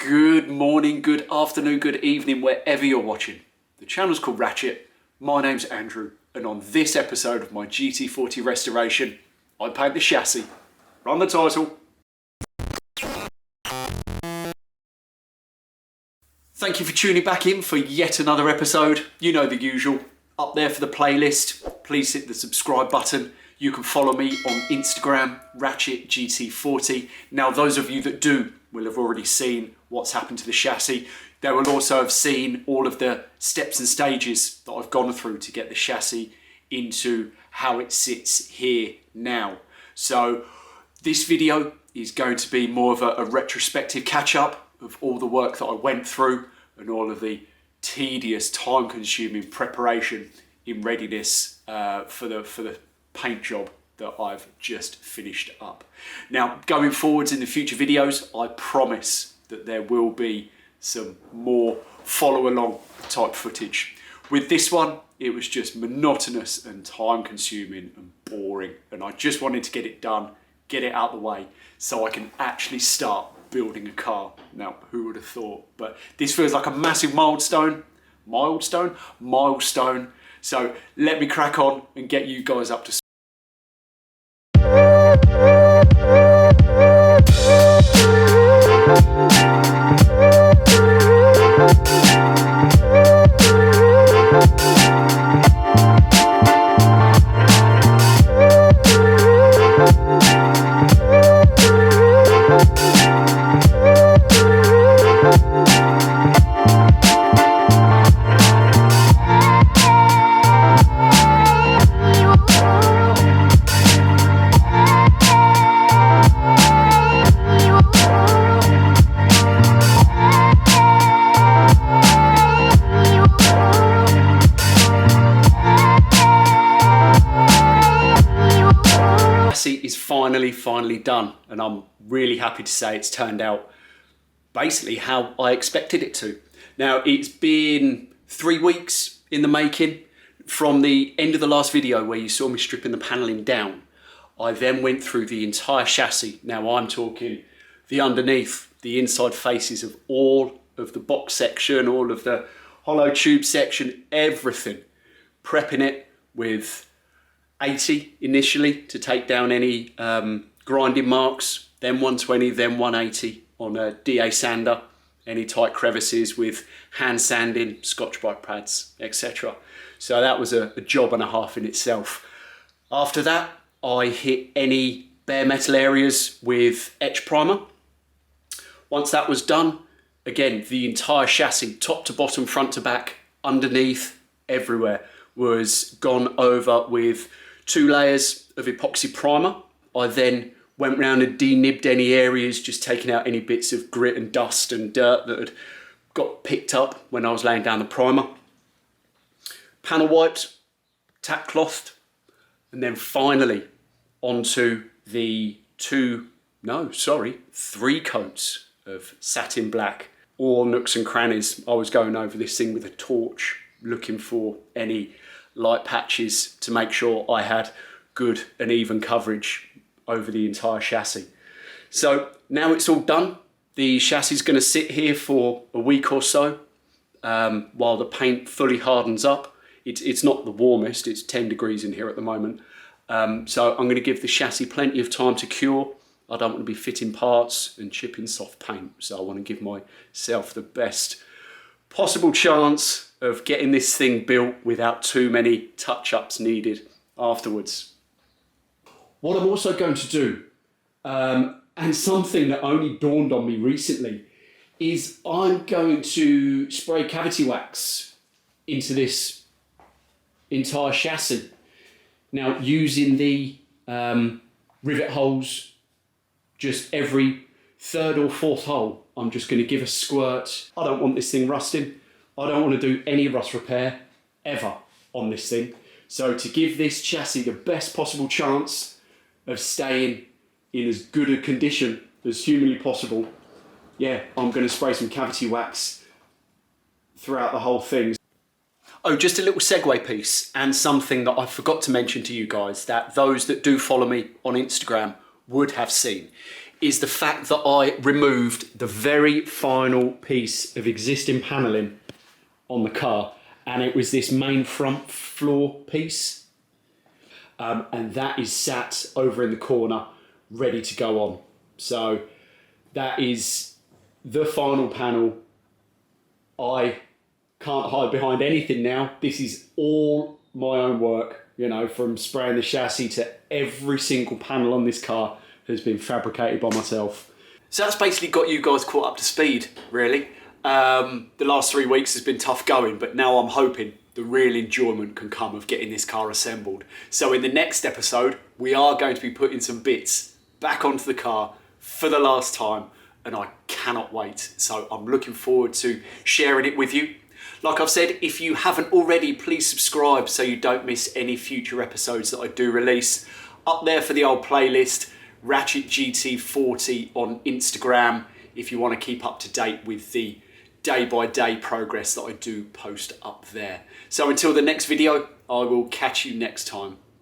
Good morning, good afternoon, good evening, wherever you're watching. The channel's called Ratchet. My name's Andrew, and on this episode of my GT40 restoration, I paint the chassis. Run the title. Thank you for tuning back in for yet another episode. You know the usual. Up there for the playlist, please hit the subscribe button. You can follow me on Instagram, Ratchet GT40. Now, those of you that do will have already seen what's happened to the chassis. They will also have seen all of the steps and stages that I've gone through to get the chassis into how it sits here now. So this video is going to be more of a retrospective catch-up of all the work that I went through and all of the tedious, time-consuming preparation in readiness for the paint job that I've just finished up. Now, going forwards in the future videos, I promise that there will be some more follow-along type footage. With this one, it was just monotonous and time-consuming and boring, and I just wanted to get it done, get it out the way, so I can actually start building a car. Now, who would have thought? But this feels like a massive milestone. So let me crack on and get you guys up to speed. Is finally done, and I'm really happy to say it's turned out basically how I expected it to. Now, it's been 3 weeks in the making. From the end of the last video where you saw me stripping the paneling down, I then went through the entire chassis. Now I'm talking the underneath, the inside faces of all of the box section, all of the hollow tube section, everything, prepping it with 80 initially to take down any grinding marks, then 120, then 180 on a DA sander, any tight crevices with hand sanding, Scotch-Brite pads, etc. So that was a job and a half in itself. After that, I hit any bare metal areas with etch primer. Once that was done, again, the entire chassis, top to bottom, front to back, underneath, everywhere, was gone over with 2 layers of epoxy primer. I then went round and denibbed any areas, just taking out any bits of grit and dust and dirt that had got picked up when I was laying down the primer. Panel wiped, tack clothed, and then finally onto the 3 coats of satin black. All nooks and crannies. I was going over this thing with a torch, looking for any light patches to make sure I had good and even coverage over the entire chassis. So now it's all done. The chassis is going to sit here for a week or so while the paint fully hardens up. It's not the warmest, it's 10 degrees in here at the moment. So I'm going to give the chassis plenty of time to cure. I don't want to be fitting parts and chipping soft paint, so I want to give myself the best possible chance of getting this thing built without too many touch-ups needed afterwards. What I'm also going to do, and something that only dawned on me recently, is I'm going to spray cavity wax into this entire chassis. Now, using the rivet holes, just every 3rd or 4th hole, I'm just going to give a squirt. I don't want this thing rusting. I don't want to do any rust repair ever on this thing. So to give this chassis the best possible chance of staying in as good a condition as humanly possible, yeah, I'm going to spray some cavity wax throughout the whole thing. Oh, just a little segue piece, and something that I forgot to mention to you guys that those that do follow me on Instagram would have seen, is the fact that I removed the very final piece of existing panelling on the car, and it was this main front floor piece, and that is sat over in the corner ready to go on. So that is the final panel. I can't hide behind anything now. This is all my own work, you know, from spraying the chassis to every single panel on this car has been fabricated by myself. So that's basically got you guys caught up to speed, really. The last 3 weeks has been tough going, but now I'm hoping the real enjoyment can come of getting this car assembled. So in the next episode, we are going to be putting some bits back onto the car for the last time, and I cannot wait. So I'm looking forward to sharing it with you. Like I've said, if you haven't already, please subscribe so you don't miss any future episodes that I do release. Up there for the old playlist, Ratchet GT40 on Instagram, if you want to keep up to date with the day-by-day progress that I do post up there. So until the next video, I will catch you next time.